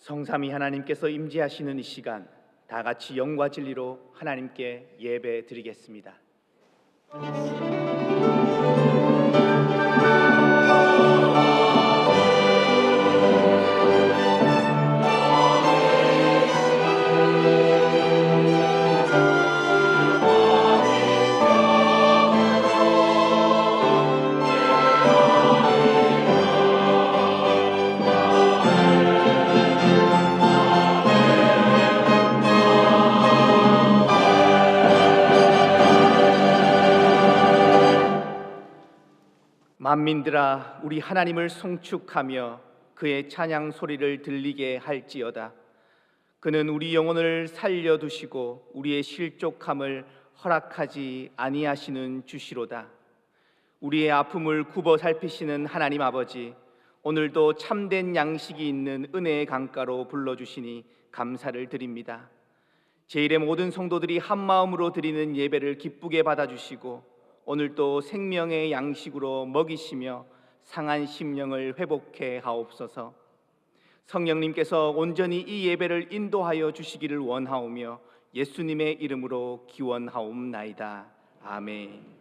성삼위 하나님께서 임재하시는 이 시간, 다 같이 영과 진리로 하나님께 예배 드리겠습니다. 만민들아, 우리 하나님을 송축하며 그의 찬양 소리를 들리게 할지어다. 그는 우리 영혼을 살려두시고 우리의 실족함을 허락하지 아니하시는 주시로다. 우리의 아픔을 굽어 살피시는 하나님 아버지, 오늘도 참된 양식이 있는 은혜의 강가로 불러주시니 감사를 드립니다. 제1의 모든 성도들이 한마음으로 드리는 예배를 기쁘게 받아주시고 오늘도 생명의 양식으로 먹이시며 상한 심령을 회복해 하옵소서. 성령님께서 온전히 이 예배를 인도하여 주시기를 원하오며 예수님의 이름으로 기원하옵나이다. 아멘.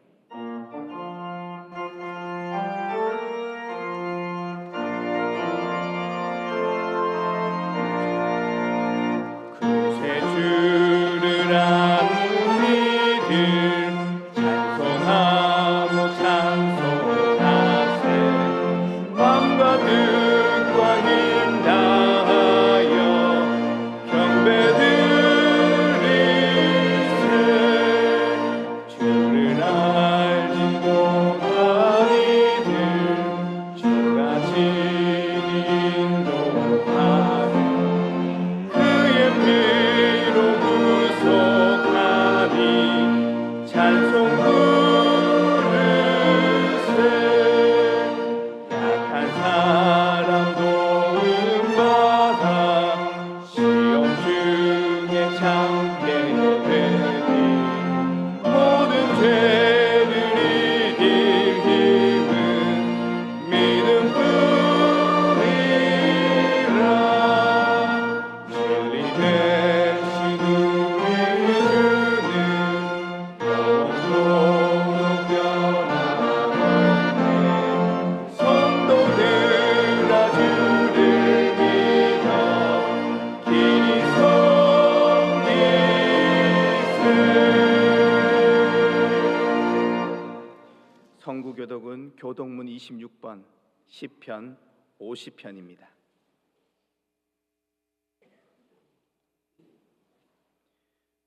성구교독은 교독문 26번, 시편 50편입니다.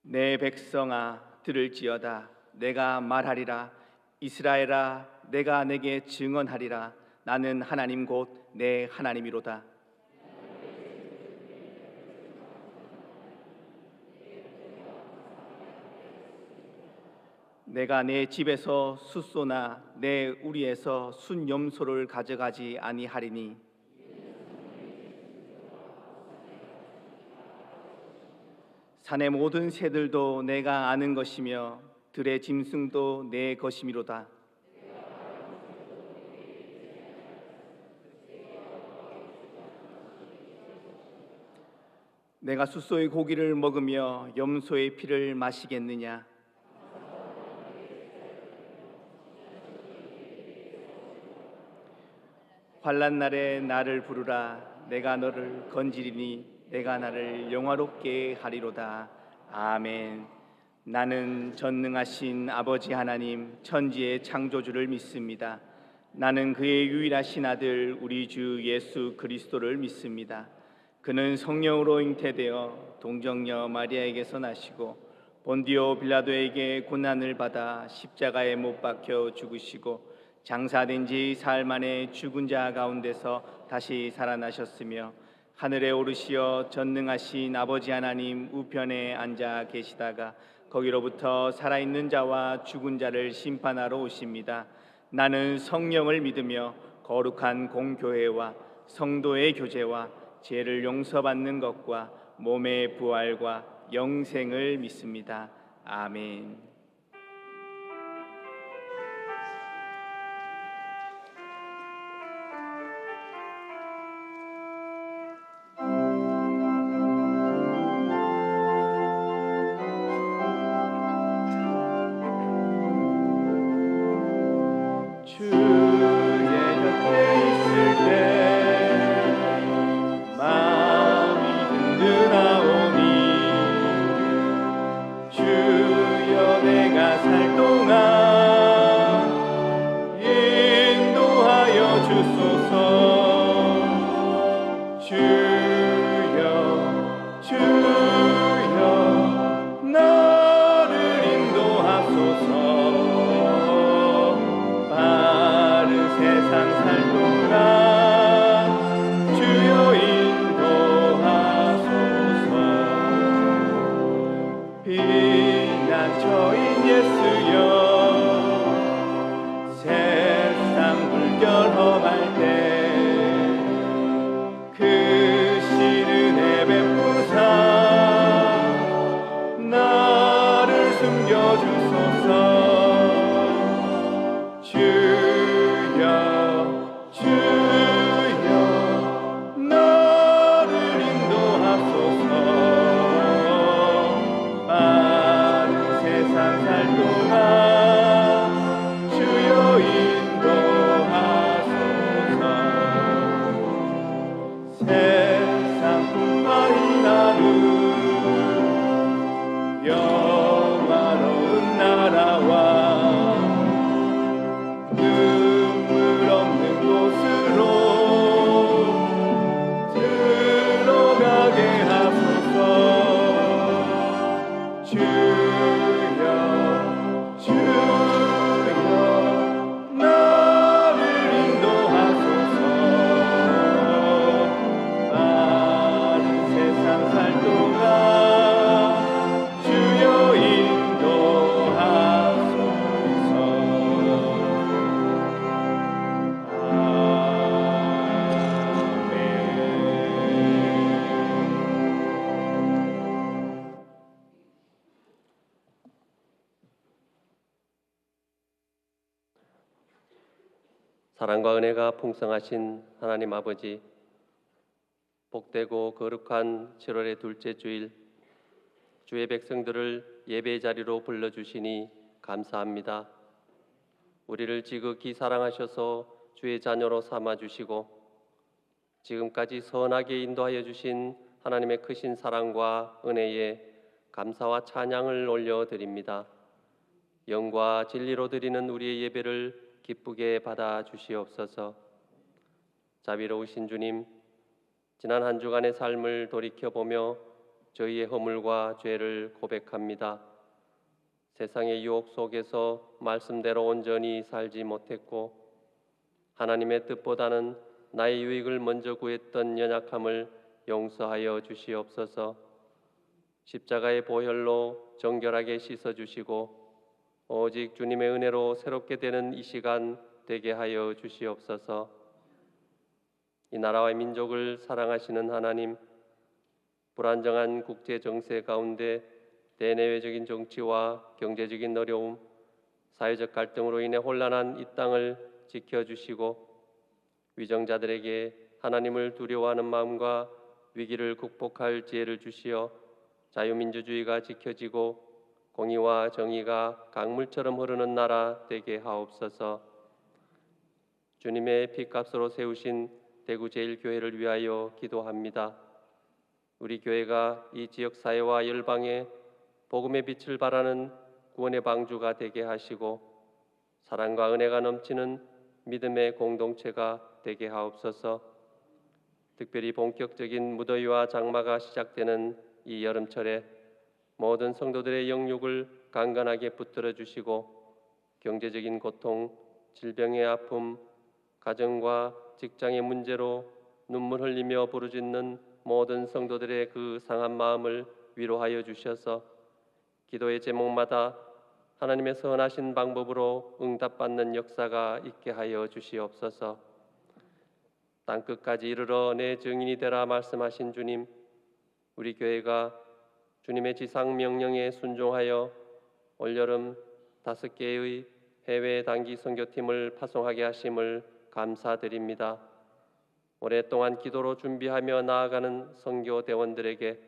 내 백성아 들을지어다. 내가 말하리라. 이스라엘아, 내가 내게 증언하리라. 나는 하나님 곧 내 하나님이로다. 내가 내 집에서 숫소나 내 우리에서 순염소를 가져가지 아니하리니 산의 모든 새들도 내가 아는 것이며 들의 짐승도 내 것이미로다. 내가 숫소의 고기를 먹으며 염소의 피를 마시겠느냐? 환난 날에 나를 부르라. 내가 너를 건지리니 내가 나를 영화롭게 하리로다. 아멘. 나는 전능하신 아버지 하나님 천지의 창조주를 믿습니다. 나는 그의 유일하신 아들 우리 주 예수 그리스도를 믿습니다. 그는 성령으로 잉태되어 동정녀 마리아에게서 나시고 본디오 빌라도에게 고난을 받아 십자가에 못 박혀 죽으시고 장사된 지 사흘 만에 죽은 자 가운데서 다시 살아나셨으며 하늘에 오르시어 전능하신 아버지 하나님 우편에 앉아 계시다가 거기로부터 살아있는 자와 죽은 자를 심판하러 오십니다. 나는 성령을 믿으며 거룩한 공교회와 성도의 교제와 죄를 용서받는 것과 몸의 부활과 영생을 믿습니다. 아멘. 주여 나를 인도하소서. 바른 세상 살 동안 주여 인도하소서. 피난처인 예수여 세상 물결 험할 때 그 신은혜 베푸사 나를 숨겨주소서. 주여 주여 나를 인도하소서. 바른 세상 살 동안 주여 인도하소서. 세상 풍파인 하루 영화로운 나라와 눈물 없는 곳으로 들어가게 하소서. 주여 주여 나를 인도하소서. 바른 세상 살 동안 주여 인도하소서. 아멘. 사랑과 은혜가 풍성하신 하나님 아버지, 복되고 거룩한 7월의 둘째 주일, 주의 백성들을 예배 자리로 불러주시니 감사합니다. 우리를 지극히 사랑하셔서 주의 자녀로 삼아주시고 지금까지 선하게 인도하여 주신 하나님의 크신 사랑과 은혜에 감사와 찬양을 올려드립니다. 영과 진리로 드리는 우리의 예배를 기쁘게 받아 주시옵소서. 자비로우신 주님, 지난 한 주간의 삶을 돌이켜보며 저희의 허물과 죄를 고백합니다. 세상의 유혹 속에서 말씀대로 온전히 살지 못했고 하나님의 뜻보다는 나의 유익을 먼저 구했던 연약함을 용서하여 주시옵소서. 십자가의 보혈로 정결하게 씻어주시고 오직 주님의 은혜로 새롭게 되는 이 시간 되게 하여 주시옵소서. 이 나라와 민족을 사랑하시는 하나님, 불안정한 국제 정세 가운데 대내외적인 정치와 경제적인 어려움, 사회적 갈등으로 인해 혼란한 이 땅을 지켜주시고 위정자들에게 하나님을 두려워하는 마음과 위기를 극복할 지혜를 주시어 자유민주주의가 지켜지고 공의와 정의가 강물처럼 흐르는 나라 되게 하옵소서. 주님의 피값으로 세우신 대구제일교회를 위하여 기도합니다. 우리 교회가 이 지역 사회와 열방에 복음의 빛을 발하는 구원의 방주가 되게 하시고 사랑과 은혜가 넘치는 믿음의 공동체가 되게 하옵소서. 특별히 본격적인 무더위와 장마가 시작되는 이 여름철에 모든 성도들의 영육을 강건하게 붙들어 주시고 경제적인 고통, 질병의 아픔, 가정과 직장의 문제로 눈물 흘리며 부르짖는 모든 성도들의 그 상한 마음을 위로하여 주셔서 기도의 제목마다 하나님의 선하신 방법으로 응답받는 역사가 있게 하여 주시옵소서. 땅끝까지 이르러 내 증인이 되라 말씀하신 주님, 우리 교회가 주님의 지상 명령에 순종하여 올여름 5개의 해외 단기 선교팀을 파송하게 하심을 감사드립니다. 오랫동안 기도로 준비하며 나아가는 선교 대원들에게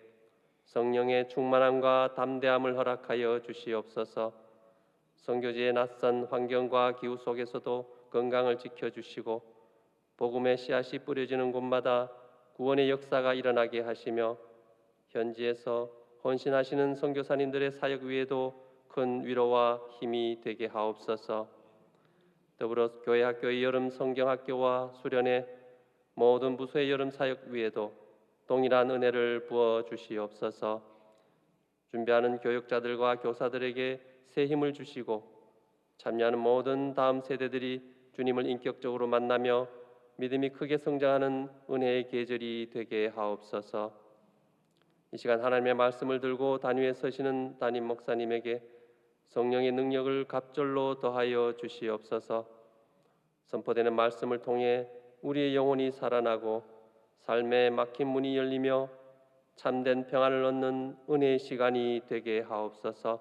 성령의 충만함과 담대함을 허락하여 주시옵소서. 선교지의 낯선 환경과 기후 속에서도 건강을 지켜주시고 복음의 씨앗이 뿌려지는 곳마다 구원의 역사가 일어나게 하시며 현지에서 헌신하시는 선교사님들의 사역 위에도 큰 위로와 힘이 되게 하옵소서. 더불어 교회 학교의 여름 성경학교와 수련회 모든 부서의 여름 사역 위에도 동일한 은혜를 부어 주시옵소서. 준비하는 교육자들과 교사들에게 새 힘을 주시고 참여하는 모든 다음 세대들이 주님을 인격적으로 만나며 믿음이 크게 성장하는 은혜의 계절이 되게 하옵소서. 이 시간 하나님의 말씀을 들고 단위에 서시는 담임 목사님에게 성령의 능력을 갑절로 더하여 주시옵소서. 선포되는 말씀을 통해 우리의 영혼이 살아나고 삶의 막힌 문이 열리며 참된 평안을 얻는 은혜의 시간이 되게 하옵소서.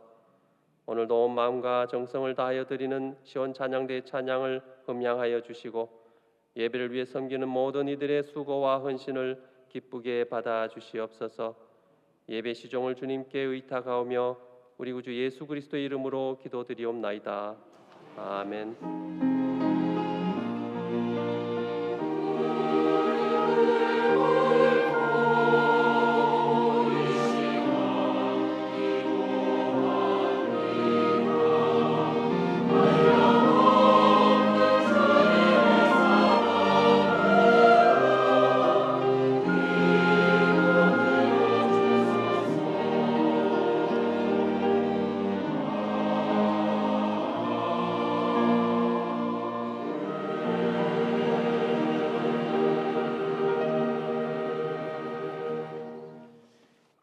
오늘도 온 마음과 정성을 다하여 드리는 시온 찬양대의 찬양을 흠양하여 주시고 예배를 위해 섬기는 모든 이들의 수고와 헌신을 기쁘게 받아 주시옵소서. 예배 시종을 주님께 의탁하오며 우리 구주 예수 그리스도의 이름으로 기도드리옵나이다. 아멘.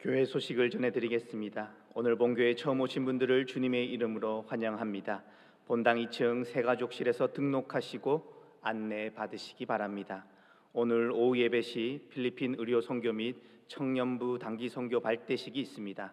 교회 소식을 전해드리겠습니다. 오늘 본교회 처음 오신 분들을 주님의 이름으로 환영합니다. 본당 2층 새가족실에서 등록하시고 안내 받으시기 바랍니다. 오늘 오후 예배 시 필리핀 의료 선교 및 청년부 단기 선교 발대식이 있습니다.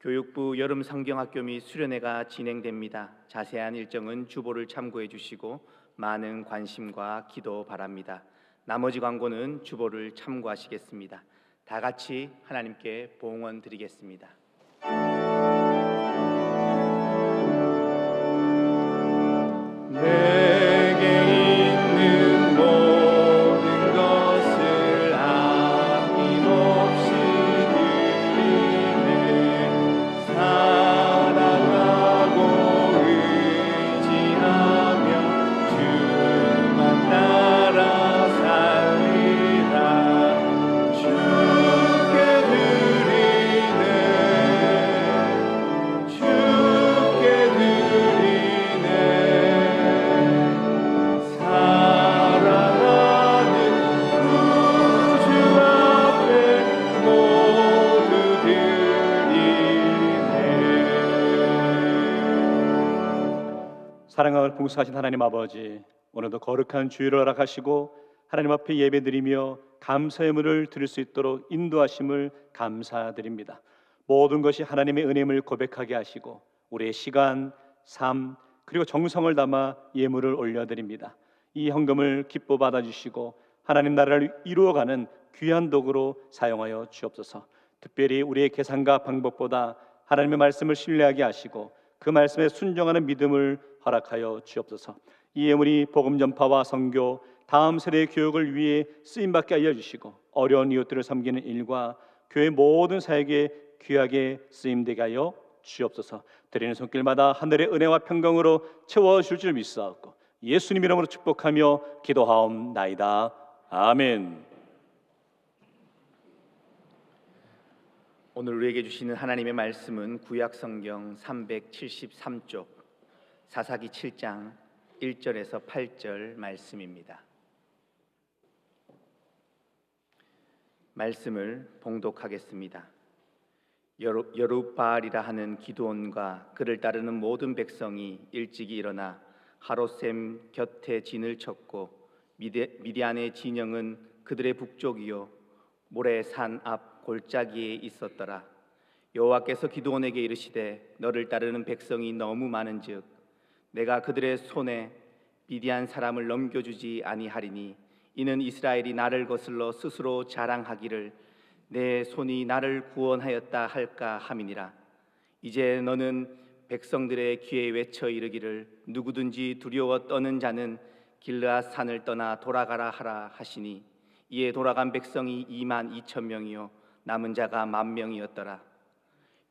교육부 여름 성경학교 및 수련회가 진행됩니다. 자세한 일정은 주보를 참고해 주시고 많은 관심과 기도 바랍니다. 나머지 광고는 주보를 참고하시겠습니다. 다 같이 하나님께 봉헌 드리겠습니다. 내게 있는 모든 것을 아낌없이 드리네. 사랑하고 의지하며 주만 따라 살리라. 사랑을 풍성하신 하나님 아버지, 오늘도 거룩한 주일을 허락하시고 하나님 앞에 예배드리며 감사의 예물을 드릴 수 있도록 인도하심을 감사드립니다. 모든 것이 하나님의 은혜임을 고백하게 하시고 우리의 시간, 삶, 그리고 정성을 담아 예물을 올려드립니다. 이 헌금을 기뻐 받아주시고 하나님 나라를 이루어가는 귀한 도구로 사용하여 주옵소서. 특별히 우리의 계산과 방법보다 하나님의 말씀을 신뢰하게 하시고 그 말씀에 순종하는 믿음을 허락하여 주옵소서. 이 예물이 복음 전파와 선교, 다음 세대의 교육을 위해 쓰임받게 하여 주시고 어려운 이웃들을 섬기는 일과 교회 모든 사역에 귀하게 쓰임되게 하여 주옵소서. 드리는 손길마다 하늘의 은혜와 평강으로 채워줄 줄 믿사옵고 예수님 이름으로 축복하며 기도하옵나이다. 아멘. 오늘 우리에게 주시는 하나님의 말씀은 구약성경 373쪽 사사기 7장 1절에서 8절 말씀입니다. 말씀을 봉독하겠습니다. 여룹바알이라 하는 기드온과 그를 따르는 모든 백성이 일찍이 일어나 하롯셈 곁에 진을 쳤고 미디안의 진영은 그들의 북쪽이요 모레산 앞 골짜기에 있었더라. 여호와께서 기드온에게 이르시되 너를 따르는 백성이 너무 많은즉 내가 그들의 손에 미디안 사람을 넘겨주지 아니하리니 이는 이스라엘이 나를 거슬러 스스로 자랑하기를 내 손이 나를 구원하였다 할까 함이니라. 이제 너는 백성들의 귀에 외쳐 이르기를 누구든지 두려워 떠는 자는 길르앗 산을 떠나 돌아가라 하라 하시니 이에 돌아간 백성이 22,000명이요 남은 자가 10,000명이었더라.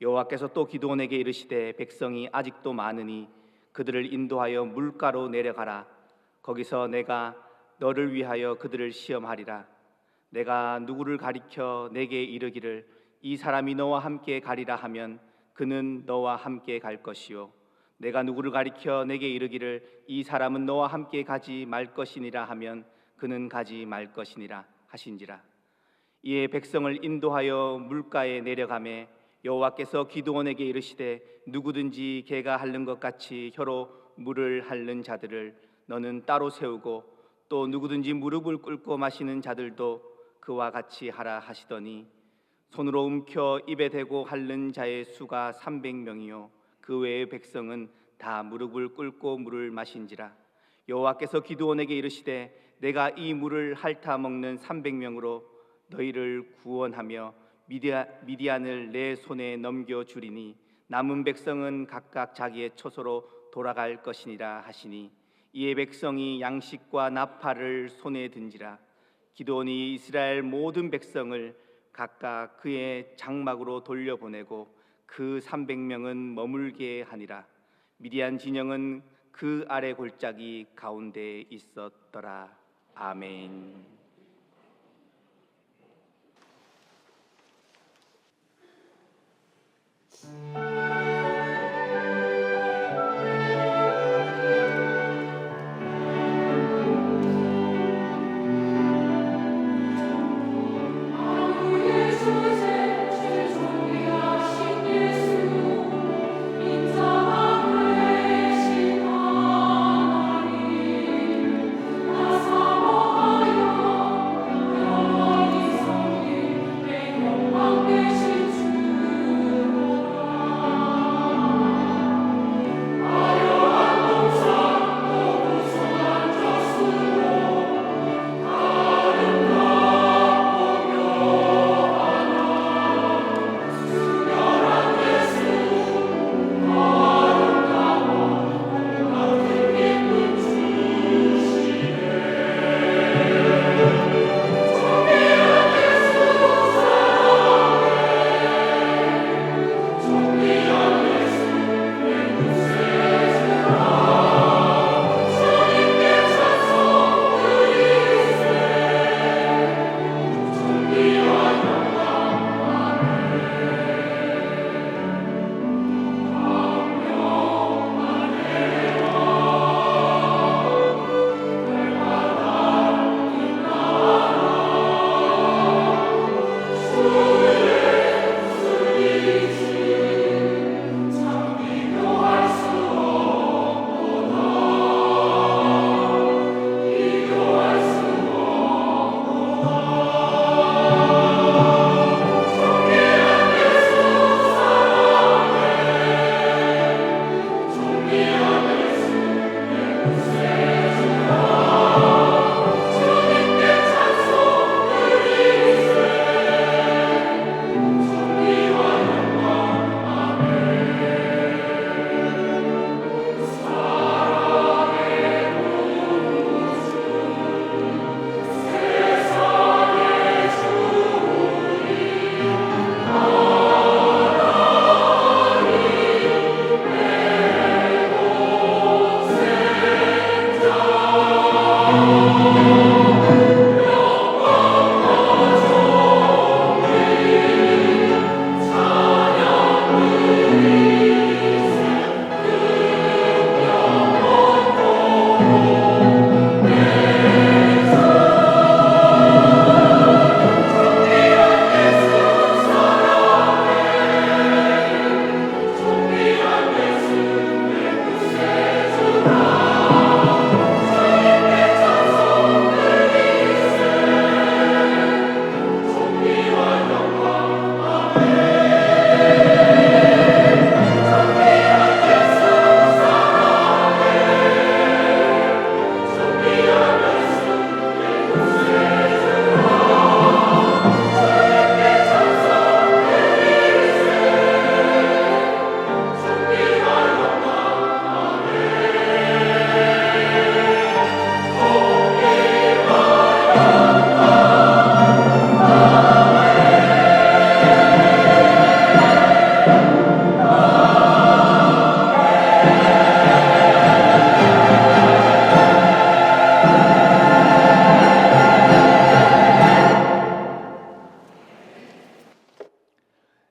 여호와께서 또 기드온에게 이르시되 백성이 아직도 많으니 그들을 인도하여 물가로 내려가라. 거기서 내가 너를 위하여 그들을 시험하리라. 내가 누구를 가리켜 내게 이르기를 이 사람이 너와 함께 가리라 하면 그는 너와 함께 갈 것이요 내가 누구를 가리켜 내게 이르기를 이 사람은 너와 함께 가지 말 것이니라 하면 그는 가지 말 것이니라 하신지라. 이에 백성을 인도하여 물가에 내려가매 여호와께서 기드온에게 이르시되 누구든지 개가 핥는 것 같이 혀로 물을 핥는 자들을 너는 따로 세우고 또 누구든지 무릎을 꿇고 마시는 자들도 그와 같이 하라 하시더니 손으로 움켜 입에 대고 핥는 자의 수가 300명이요 그 외의 백성은 다 무릎을 꿇고 물을 마신지라. 여호와께서 기드온에게 이르시되 내가 이 물을 핥아 먹는 300명으로 너희를 구원하며 미디안을 내 손에 넘겨 주리니 남은 백성은 각각 자기의 처소로 돌아갈 것이니라 하시니 이에 백성이 양식과 나팔을 손에 든지라. 기드온이 이스라엘 모든 백성을 각각 그의 장막으로 돌려보내고 그 300명은 머물게 하니라. 미디안 진영은 그 아래 골짜기 가운데에 있었더라. 아멘. 나 사모하여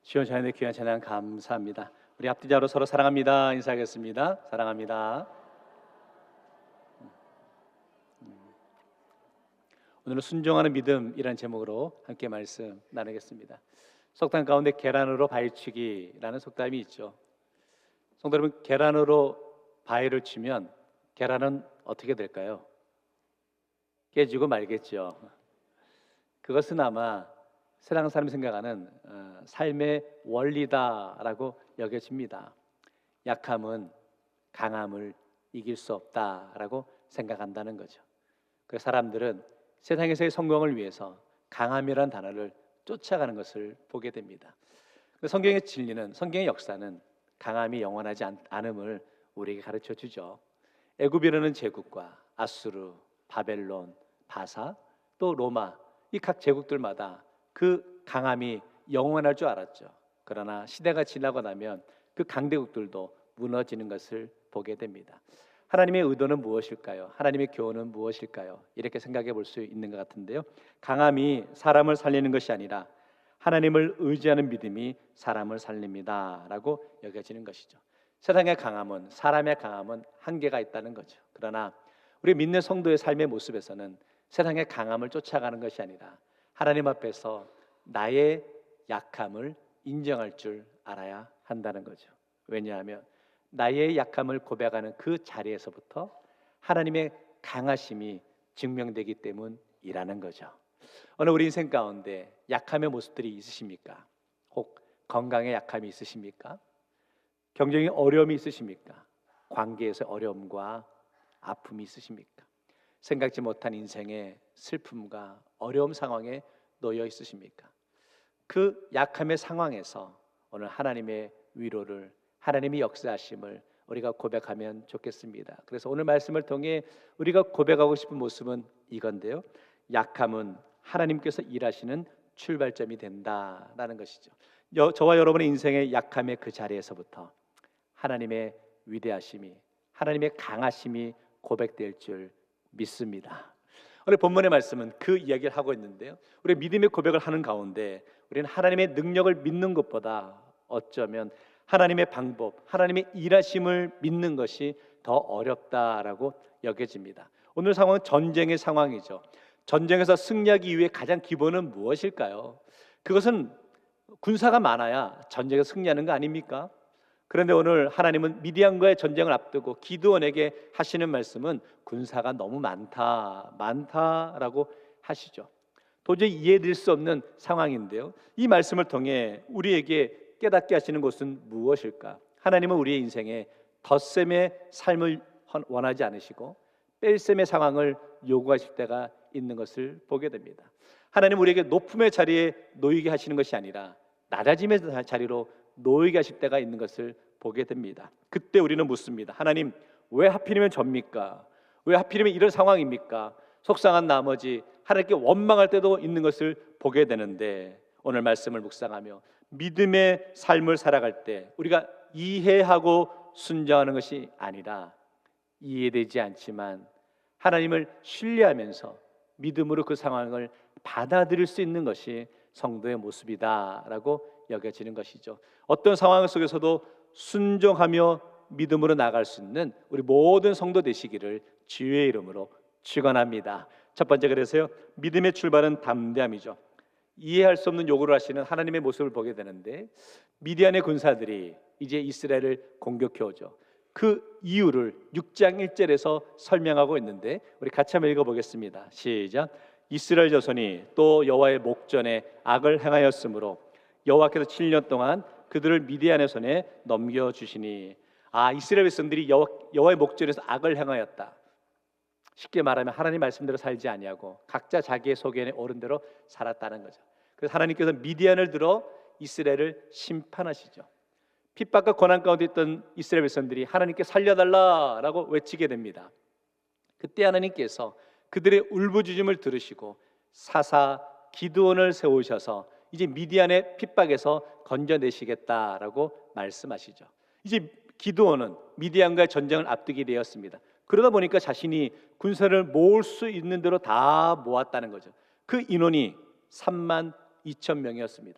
시원찮은데 귀한 찬양 감사합니다. 우리 앞뒤자로 서로 사랑합니다 인사하겠습니다. 사랑합니다. 오늘은 순종하는 믿음이라는 제목으로 함께 말씀 나누겠습니다. 속담 가운데 계란으로 바위치기라는 속담이 있죠. 성도 여러분, 계란으로 바위를 치면 계란은 어떻게 될까요? 깨지고 말겠죠. 그것은 아마 세상 사람이 생각하는 삶의 원리다라고 여겨집니다. 약함은 강함을 이길 수 없다라고 생각한다는 거죠. 그 사람들은 세상에서의 성공을 위해서 강함이라는 단어를 쫓아가는 것을 보게 됩니다. 성경의 진리는, 성경의 역사는 강함이 영원하지 않음을 우리에게 가르쳐 주죠. 애굽이라는 제국과 아수르, 바벨론, 바사, 또 로마, 이 각 제국들마다 그 강함이 영원할 줄 알았죠. 그러나 시대가 지나고 나면 그 강대국들도 무너지는 것을 보게 됩니다. 하나님의 의도는 무엇일까요? 하나님의 교훈은 무엇일까요? 이렇게 생각해 볼 수 있는 것 같은데요. 강함이 사람을 살리는 것이 아니라 하나님을 의지하는 믿음이 사람을 살립니다 라고 여겨지는 것이죠. 세상의 강함은, 사람의 강함은 한계가 있다는 거죠. 그러나 우리 믿는 성도의 삶의 모습에서는 세상의 강함을 쫓아가는 것이 아니라 하나님 앞에서 나의 약함을 인정할 줄 알아야 한다는 거죠. 왜냐하면 나의 약함을 고백하는 그 자리에서부터 하나님의 강하심이 증명되기 때문이라는 거죠. 오늘 우리 인생 가운데 약함의 모습들이 있으십니까? 혹 건강에 약함이 있으십니까? 경제적인 어려움이 있으십니까? 관계에서 어려움과 아픔이 있으십니까? 생각지 못한 인생의 슬픔과 어려움 상황에 놓여 있으십니까? 그 약함의 상황에서 오늘 하나님의 위로를, 하나님의 역사하심을 우리가 고백하면 좋겠습니다. 그래서 오늘 말씀을 통해 우리가 고백하고 싶은 모습은 이건데요. 약함은 하나님께서 일하시는 출발점이 된다라는 것이죠. 저와 여러분의 인생의 약함의 그 자리에서부터 하나님의 위대하심이, 하나님의 강하심이 고백될 줄 믿습니다. 오늘 본문의 말씀은 그 이야기를 하고 있는데요. 우리 믿음의 고백을 하는 가운데 우리는 하나님의 능력을 믿는 것보다 어쩌면 하나님의 방법, 하나님의 일하심을 믿는 것이 더 어렵다라고 여겨집니다. 오늘 상황은 전쟁의 상황이죠. 전쟁에서 승리하기 위해 가장 기본은 무엇일까요? 그것은 군사가 많아야 전쟁에서 승리하는 거 아닙니까? 그런데 오늘 하나님은 미디안과의 전쟁을 앞두고 기드온에게 하시는 말씀은 군사가 너무 많다라고 하시죠. 도저히 이해될 수 없는 상황인데요. 이 말씀을 통해 우리에게 깨닫게 하시는 것은 무엇일까? 하나님은 우리의 인생에 덧셈의 삶을 원하지 않으시고 뺄셈의 상황을 요구하실 때가 있는 것을 보게 됩니다. 하나님은 우리에게 높음의 자리에 놓이게 하시는 것이 아니라 낮아짐의 자리로 놓이게 하실 때가 있는 것을 보게 됩니다. 그때 우리는 묻습니다. 하나님, 왜 하필이면 접니까? 왜 하필이면 이런 상황입니까? 속상한 나머지 하나님께 원망할 때도 있는 것을 보게 되는데, 오늘 말씀을 묵상하며 믿음의 삶을 살아갈 때 우리가 이해하고 순종하는 것이 아니라 이해되지 않지만 하나님을 신뢰하면서 믿음으로 그 상황을 받아들일 수 있는 것이 성도의 모습이다라고 여겨지는 것이죠. 어떤 상황 속에서도 순종하며 믿음으로 나갈 수 있는 우리 모든 성도 되시기를 주의 이름으로 축원합니다. 첫 번째, 그래서요, 믿음의 출발은 담대함이죠. 이해할 수 없는 요구를 하시는 하나님의 모습을 보게 되는데, 미디안의 군사들이 이제 이스라엘을 공격해 오죠. 그 이유를 6장 1절에서 설명하고 있는데 우리 같이 한번 읽어보겠습니다. 시작. 이스라엘 자손이 또 여호와의 목전에 악을 행하였으므로 여호와께서 7년 동안 그들을 미디안의 손에 넘겨주시니. 이스라엘 백성들이 여호와의 목전에서 악을 행하였다. 쉽게 말하면 하나님 말씀대로 살지 아니하고 각자 자기의 소견에 옳은 대로 살았다는 거죠. 그래서 하나님께서 미디안을 들어 이스라엘을 심판하시죠. 핍박과 고난 가운데 있던 이스라엘 백성들이 하나님께 살려달라라고 외치게 됩니다. 그때 하나님께서 그들의 울부짖음을 들으시고 사사 기드온을 세우셔서 이제 미디안의 핍박에서 건져내시겠다라고 말씀하시죠. 이제 기드온은 미디안과의 전쟁을 앞두게 되었습니다. 그러다 보니까 자신이 군사를 모을 수 있는 대로 다 모았다는 거죠. 그 인원이 32,000명이었습니다.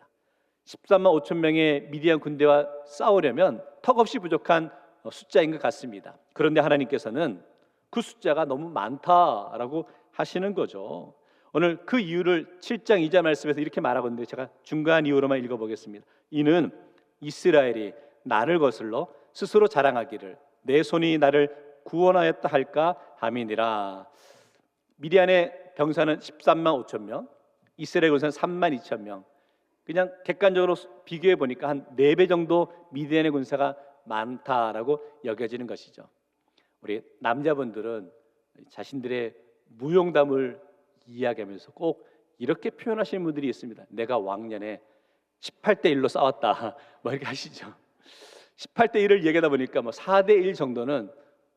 13만 5천 명의 미디안 군대와 싸우려면 턱없이 부족한 숫자인 것 같습니다. 그런데 하나님께서는 그 숫자가 너무 많다라고 하시는 거죠. 오늘 그 이유를 7장 2절 말씀에서 이렇게 말하고 있는데 제가 중간 이유로만 읽어보겠습니다. 이는 이스라엘이 나를 거슬러 스스로 자랑하기를 내 손이 나를 구원하였다 할까 함이니라. 미디안의 병사는 13만 5천 명, 이스라엘 군사는 3만 2천 명. 그냥 객관적으로 비교해 보니까 한 4배 정도 미디안의 군사가 많다라고 여겨지는 것이죠. 우리 남자분들은 자신들의 무용담을 이야기하면서 꼭 이렇게 표현하시는 분들이 있습니다. 내가 왕년에 18대 1로 싸웠다 뭐 이렇게 하시죠. 18대 1을 얘기하다 보니까 뭐 4대 1 정도는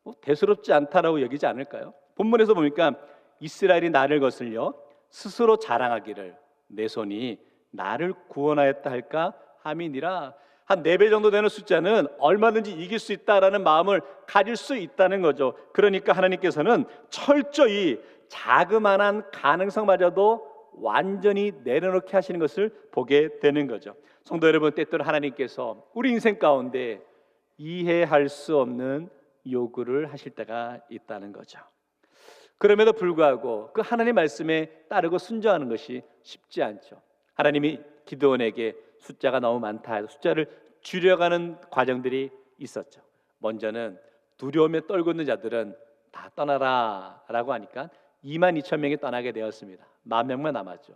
뭐 대수롭지 않다라고 여기지 않을까요? 본문에서 보니까 이스라엘이 나를 거슬려 스스로 자랑하기를 내 손이 나를 구원하였다 할까 함이니라. 한 4배 정도 되는 숫자는 얼마든지 이길 수 있다라는 마음을 가질 수 있다는 거죠. 그러니까 하나님께서는 철저히 자그마한 가능성마저도 완전히 내려놓게 하시는 것을 보게 되는 거죠. 성도 여러분, 때때로 하나님께서 우리 인생 가운데 이해할 수 없는 요구를 하실 때가 있다는 거죠. 그럼에도 불구하고 그 하나님 말씀에 따르고 순종하는 것이 쉽지 않죠. 하나님이 기드온에게 숫자가 너무 많다 해서 숫자를 줄여가는 과정들이 있었죠. 먼저는 두려움에 떨고 있는 자들은 다 떠나라 라고 하니까 2만 2천 명이 떠나게 되었습니다. 1만 명만 남았죠.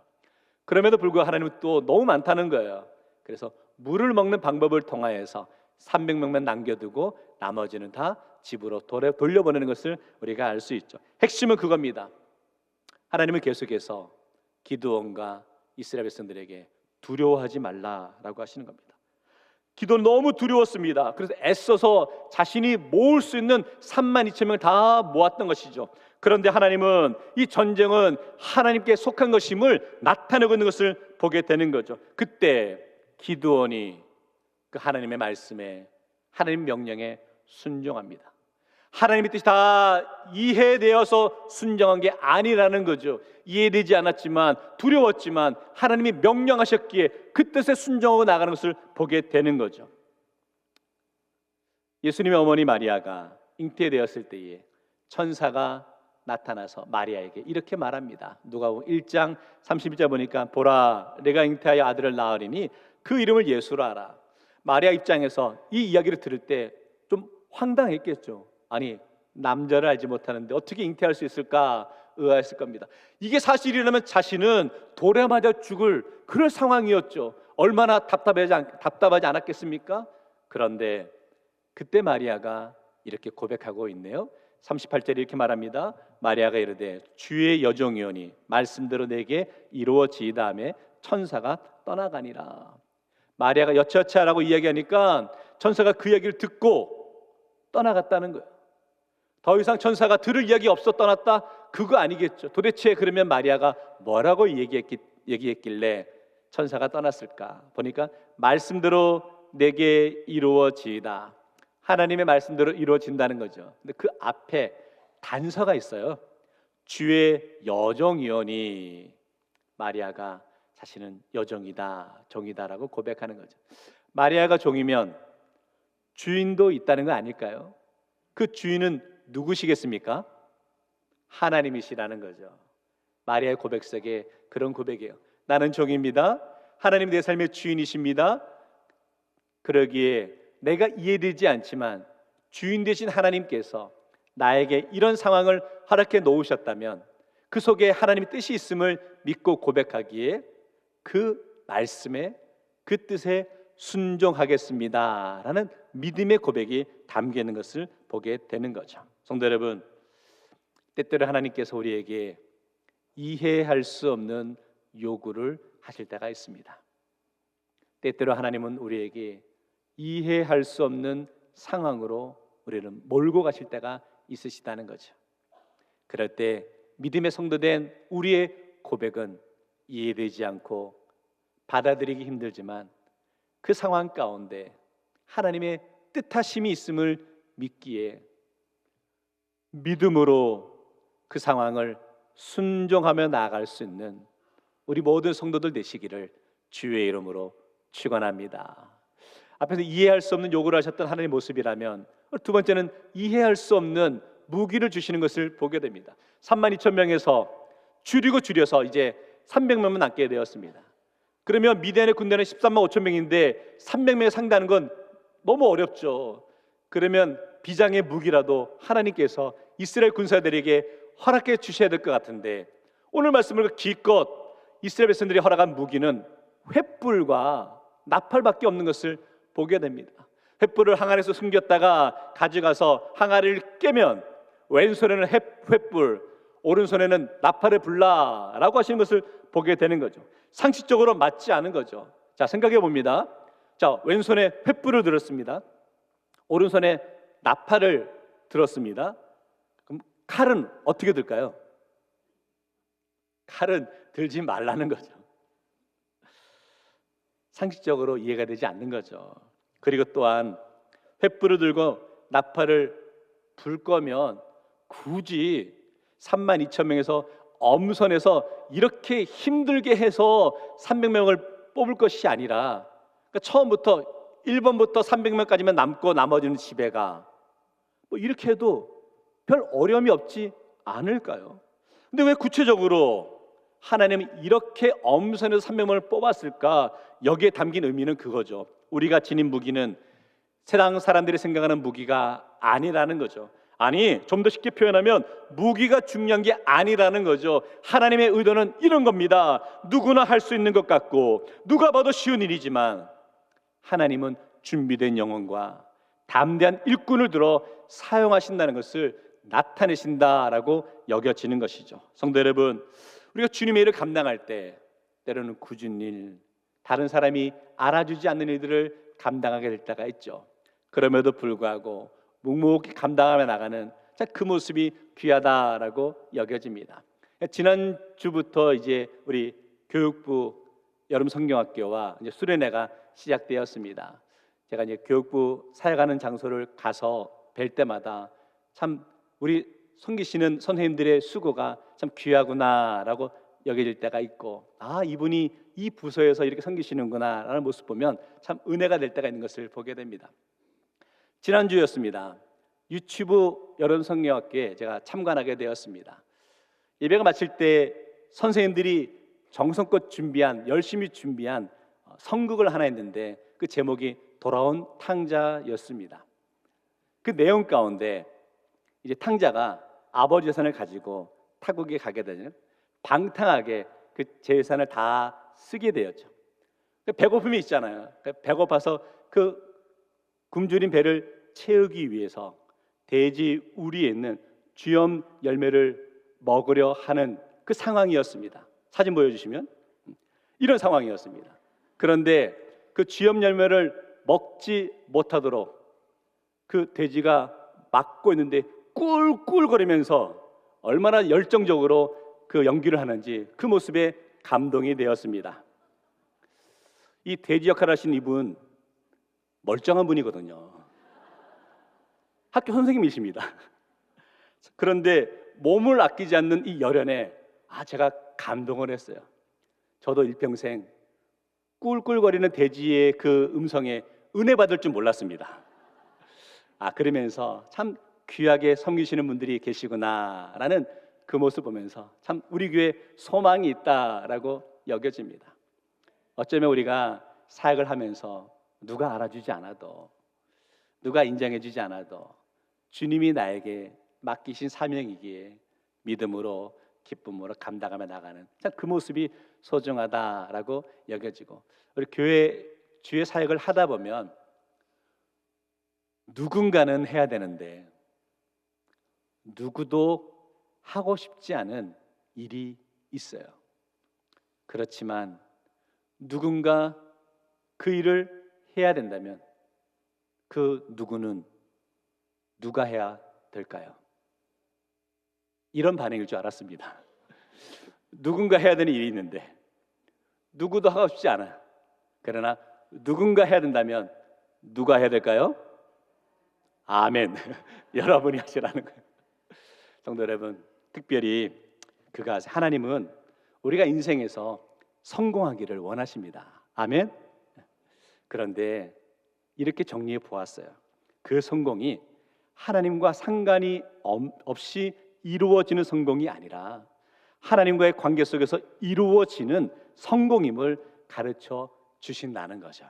그럼에도 불구하고 하나님은 또 너무 많다는 거예요. 그래서 물을 먹는 방법을 통하여서 300명만 남겨두고 나머지는 다 집으로 돌려보내는 것을 우리가 알 수 있죠. 핵심은 그겁니다. 하나님은 계속해서 기드온과 이스라엘 백성들에게 두려워하지 말라라고 하시는 겁니다. 기도는 너무 두려웠습니다. 그래서 애써서 자신이 모을 수 있는 3만 2천 명을 다 모았던 것이죠. 그런데 하나님은 이 전쟁은 하나님께 속한 것임을 나타내고 있는 것을 보게 되는 거죠. 그때 기드온이 그 하나님의 말씀에, 하나님 명령에 순종합니다. 하나님의 뜻이 다 이해되어서 순종한 게 아니라는 거죠. 이해되지 않았지만, 두려웠지만 하나님이 명령하셨기에 그 뜻에 순종하고 나가는 것을 보게 되는 거죠. 예수님의 어머니 마리아가 잉태되었을 때에 천사가 나타나서 마리아에게 이렇게 말합니다. 누가복음 1장 31절 보니까 보라, 내가 잉태하여 아들을 낳으리니 그 이름을 예수로 하라. 마리아 입장에서 이 이야기를 들을 때 좀 황당했겠죠. 아니, 남자를 알지 못하는데 어떻게 잉태할 수 있을까 의아했을 겁니다. 이게 사실이라면 자신은 돌에 맞아 죽을 그런 상황이었죠. 얼마나 답답하지 않았겠습니까? 그런데 그때 마리아가 이렇게 고백하고 있네요. 38절에 이렇게 말합니다. 마리아가 이르되 주의 여종이오니 말씀대로 내게 이루어지이다 하매 천사가 떠나가니라. 마리아가 여차여차라고 이야기하니까 천사가 그 얘기를 듣고 떠나갔다는 거예요. 더 이상 천사가 들을 이야기 없어 떠났다? 그거 아니겠죠. 도대체 그러면 마리아가 뭐라고 얘기했길래 천사가 떠났을까? 보니까 말씀대로 내게 이루어지이다. 하나님의 말씀대로 이루어진다는 거죠. 근데 그 앞에 단서가 있어요. 주의 여종이오니. 마리아가 자신은 여종이다, 종이다라고 고백하는 거죠. 마리아가 종이면 주인도 있다는 거 아닐까요? 그 주인은 누구시겠습니까? 하나님이시라는 거죠. 마리아의 고백 속에 그런 고백이에요. 나는 종입니다. 하나님 내 삶의 주인이십니다. 그러기에 내가 이해되지 않지만 주인 되신 하나님께서 나에게 이런 상황을 허락해 놓으셨다면 그 속에 하나님의 뜻이 있음을 믿고 고백하기에 그 말씀에, 그 뜻에 순종하겠습니다 라는 믿음의 고백이 담겨 있는 것을 보게 되는 거죠. 성도 여러분, 때때로 하나님께서 우리에게 이해할 수 없는 요구를 하실 때가 있습니다. 때때로 하나님은 우리에게 이해할 수 없는 상황으로 우리를 몰고 가실 때가 있으시다는 거죠. 그럴 때 믿음의 성도된 우리의 고백은 이해되지 않고 받아들이기 힘들지만 그 상황 가운데 하나님의 뜻하심이 있음을 믿기에 믿음으로 그 상황을 순종하며 나아갈 수 있는 우리 모든 성도들 되시기를 주의 이름으로 축원합니다. 앞에서 이해할 수 없는 요구를 하셨던 하나님의 모습이라면, 두 번째는 이해할 수 없는 무기를 주시는 것을 보게 됩니다. 32,000명에서 줄여서 이제 300명만 남게 되었습니다. 그러면 미디안의 군대는 135,000명인데 300명에 상대하는 건 너무 어렵죠. 그러면 비장의 무기라도 하나님께서 이스라엘 군사들에게 허락해 주셔야 될 것 같은데, 오늘 말씀을 기껏 이스라엘 백성들이 허락한 무기는 횃불과 나팔밖에 없는 것을 보게 됩니다. 횃불을 항아리에서 숨겼다가 가져가서 항아리를 깨면 왼손에는 횃불, 오른손에는 나팔을 불라라고 하시는 것을 보게 되는 거죠. 상식적으로 맞지 않은 거죠. 자, 생각해 봅니다. 자, 왼손에 횃불을 들었습니다. 오른손에 나팔을 들었습니다. 그럼 칼은 어떻게 들까요? 칼은 들지 말라는 거죠. 상식적으로 이해가 되지 않는 거죠. 그리고 또한 횃불을 들고 나팔을 불 거면 굳이 32,000명에서 엄선해서 이렇게 힘들게 해서 300명을 뽑을 것이 아니라, 그러니까 처음부터 1번부터 300명까지만 남고 나머지는 집에 가, 뭐 이렇게 해도 별 어려움이 없지 않을까요? 근데 왜 구체적으로 하나님은 이렇게 엄선해서 300명을 뽑았을까? 여기에 담긴 의미는 그거죠. 우리가 지닌 무기는 세상 사람들이 생각하는 무기가 아니라는 거죠. 아니, 좀 더 쉽게 표현하면 무기가 중요한 게 아니라는 거죠. 하나님의 의도는 이런 겁니다. 누구나 할 수 있는 것 같고 누가 봐도 쉬운 일이지만, 하나님은 준비된 영혼과 담대한 일꾼을 들어 사용하신다는 것을 나타내신다라고 여겨지는 것이죠. 성도 여러분, 우리가 주님의 일을 감당할 때 때로는 굳은 일, 다른 사람이 알아주지 않는 일들을 감당하게 될 때가 있죠. 그럼에도 불구하고 묵묵히 감당하며 나가는 그 모습이 귀하다라고 여겨집니다. 지난주부터 이제 우리 교육부 여름 성경학교와 이제 수련회가 시작되었습니다. 제가 이제 교육부 사역하는 장소를 가서 뵐 때마다 참 우리 섬기시는 선생님들의 수고가 참 귀하구나라고 여겨질 때가 있고, 아, 이분이 이 부서에서 이렇게 섬기시는구나라는 모습 보면 참 은혜가 될 때가 있는 것을 보게 됩니다. 지난주였습니다. 유치부 여름 성경학교에 제가 참관하게 되었습니다. 예배가 마칠 때 선생님들이 정성껏 준비한, 열심히 준비한 성극을 하나 했는데 그 제목이 돌아온 탕자였습니다. 그 내용 가운데 이제 탕자가 아버지 재산을 가지고 타국에 가게 되면 방탕하게 그 재산을 다 쓰게 되었죠. 배고픔이 있잖아요. 배고파서 그 굶주린 배를 채우기 위해서 돼지 우리에 있는 쥐염 열매를 먹으려 하는 그 상황이었습니다. 사진 보여주시면 이런 상황이었습니다. 그런데 그 쥐염 열매를 먹지 못하도록 그 돼지가 막고 있는데 꿀꿀거리면서 얼마나 열정적으로 그 연기를 하는지 그 모습에 감동이 되었습니다. 이 돼지 역할을 하신 이분 멀쩡한 분이거든요. 학교 선생님이십니다. 그런데 몸을 아끼지 않는 이 열연에 제가 감동을 했어요. 저도 일평생 꿀꿀거리는 돼지의 그 음성에 은혜 받을 줄 몰랐습니다. 그러면서 참 귀하게 섬기시는 분들이 계시구나라는 그 모습 보면서 참 우리 교회에 소망이 있다라고 여겨집니다. 어쩌면 우리가 사역을 하면서 누가 알아주지 않아도, 누가 인정해주지 않아도 주님이 나에게 맡기신 사명이기에 믿음으로 기쁨으로 감당하며 나가는 참 그 모습이 소중하다라고 여겨지고, 우리 교회 주의 사역을 하다 보면 누군가는 해야 되는데 누구도 하고 싶지 않은 일이 있어요. 그렇지만 누군가 그 일을 해야 된다면 그 누구는 누가 해야 될까요? 이런 반응일 줄 알았습니다. 누군가 해야 되는 일이 있는데 누구도 하고 싶지 않아. 그러나 누군가 해야 된다면 누가 해야 될까요? 아멘. 여러분이 하시라는 거예요. 성도 여러분, 특별히 그가 하나님은 우리가 인생에서 성공하기를 원하십니다. 아멘. 그런데 이렇게 정리해 보았어요. 그 성공이 하나님과 상관이 없이 이루어지는 성공이 아니라 하나님과의 관계 속에서 이루어지는 성공임을 가르쳐 주신다는 거죠.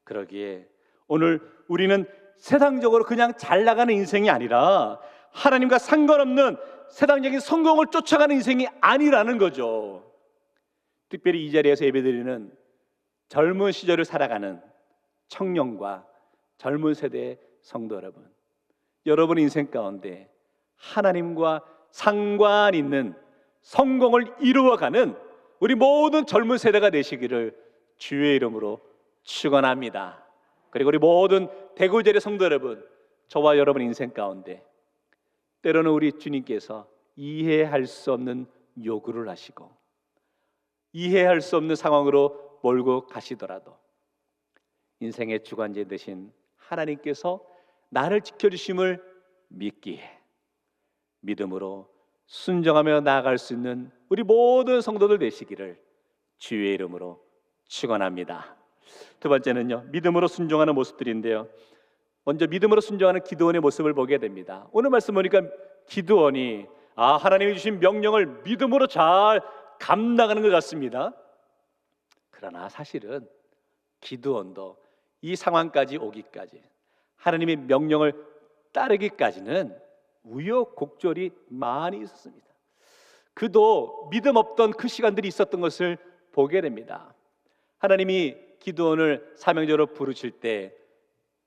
그러기에 오늘 우리는 세상적으로 그냥 잘 나가는 인생이 아니라 하나님과 상관없는 세상적인 성공을 쫓아가는 인생이 아니라는 거죠. 특별히 이 자리에서 예배드리는 젊은 시절을 살아가는 청년과 젊은 세대의 성도 여러분, 여러분 인생 가운데 하나님과 상관 있는 성공을 이루어가는 우리 모든 젊은 세대가 되시기를 주의 이름으로 축원합니다. 그리고 우리 모든 대구제의 성도 여러분, 저와 여러분 인생 가운데 때로는 우리 주님께서 이해할 수 없는 요구를 하시고 이해할 수 없는 상황으로 몰고 가시더라도 인생의 주관자 되신 하나님께서 나를 지켜주심을 믿기에 믿음으로 순종하며 나아갈 수 있는 우리 모든 성도들 되시기를 주의 이름으로 축원합니다. 두 번째는요, 믿음으로 순종하는 모습들인데요, 먼저 믿음으로 순종하는 기드온의 모습을 보게 됩니다. 오늘 말씀 보니까 기드온이 하나님이 주신 명령을 믿음으로 잘 감당하는 것 같습니다. 그러나 사실은 기드온도 이 상황까지 오기까지 하나님의 명령을 따르기까지는 우여곡절이 많이 있었습니다. 그도 믿음 없던 그 시간들이 있었던 것을 보게 됩니다. 하나님이 기드온을 사명자로 부르실 때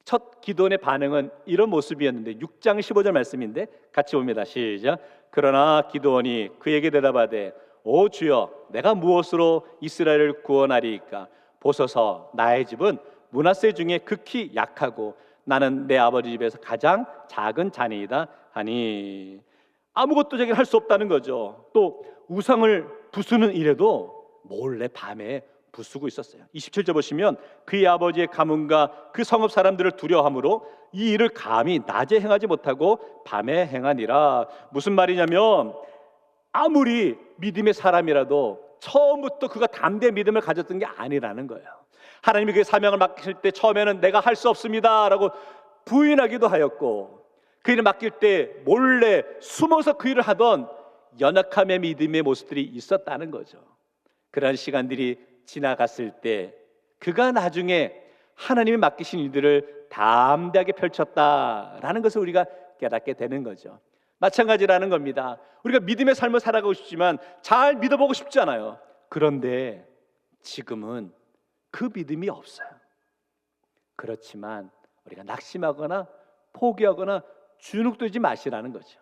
첫 기드온의 반응은 이런 모습이었는데 6장 15절 말씀인데 같이 봅니다. 시작. 그러나 기드온이 그에게 대답하되 오 주여, 내가 무엇으로 이스라엘을 구원하리이까? 보소서, 나의 집은 므낫세 중에 극히 약하고 나는 내 아버지 집에서 가장 작은 자니이다 하니, 아무것도 자기가 할 수 없다는 거죠. 또 우상을 부수는 일에도 몰래 밤에 부수고 있었어요. 27절 보시면 그의 아버지의 가문과 그 성읍 사람들을 두려워함으로 이 일을 감히 낮에 행하지 못하고 밤에 행하니라. 무슨 말이냐면 아무리 믿음의 사람이라도 처음부터 그가 담대한 믿음을 가졌던 게 아니라는 거예요. 하나님이 그의 사명을 맡기실 때 처음에는 내가 할 수 없습니다 라고 부인하기도 하였고, 그 일을 맡길 때 몰래 숨어서 그 일을 하던 연약함의 믿음의 모습들이 있었다는 거죠. 그런 시간들이 지나갔을 때 그가 나중에 하나님이 맡기신 일들을 담대하게 펼쳤다라는 것을 우리가 깨닫게 되는 거죠. 마찬가지라는 겁니다. 우리가 믿음의 삶을 살아가고 싶지만 잘 믿어보고 싶잖아요. 그런데 지금은 그 믿음이 없어요. 그렇지만 우리가 낙심하거나 포기하거나 주눅들지 마시라는 거죠.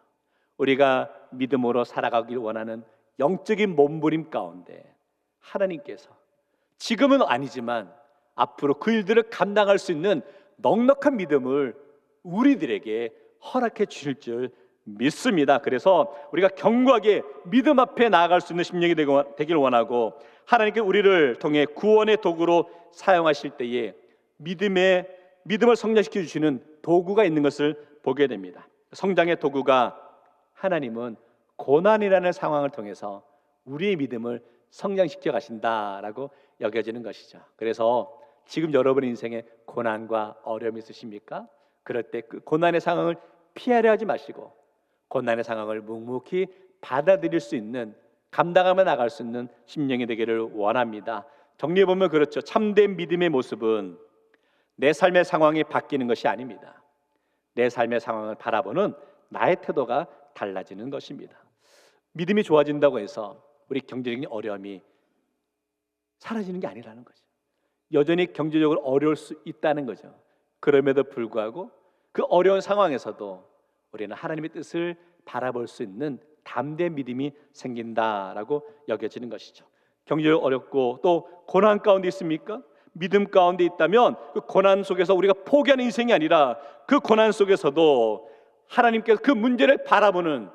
우리가 믿음으로 살아가길 원하는 영적인 몸부림 가운데 하나님께서 지금은 아니지만 앞으로 그 일들을 감당할 수 있는 넉넉한 믿음을 우리들에게 허락해 주실 줄 믿습니다. 그래서 우리가 견고하게 믿음 앞에 나아갈 수 있는 심령이 되길 원하고, 하나님께 우리를 통해 구원의 도구로 사용하실 때에 믿음을 성장시켜 주시는 도구가 있는 것을 보게 됩니다. 성장의 도구가 하나님은 고난이라는 상황을 통해서 우리의 믿음을 성장시켜 가신다라고 여겨지는 것이죠. 그래서 지금 여러분 인생에 고난과 어려움이 있으십니까? 그럴 때 그 고난의 상황을 피하려 하지 마시고 고난의 상황을 묵묵히 받아들일 수 있는, 감당하며 나갈 수 있는 심령이 되기를 원합니다. 정리해보면 그렇죠. 참된 믿음의 모습은 내 삶의 상황이 바뀌는 것이 아닙니다. 내 삶의 상황을 바라보는 나의 태도가 달라지는 것입니다. 믿음이 좋아진다고 해서 우리 경제적인 어려움이 사라지는 게 아니라는 거죠. 여전히 경제적으로 어려울 수 있다는 거죠. 그럼에도 불구하고 그 어려운 상황에서도 우리는 하나님의 뜻을 바라볼 수 있는 담대한 믿음이 생긴다라고 여겨지는 것이죠. 경제적으로 어렵고 또 고난 가운데 있습니까? 믿음 가운데 있다면 그 고난 속에서 우리가 포기하는 인생이 아니라 그 고난 속에서도 하나님께서 그 문제를 바라보는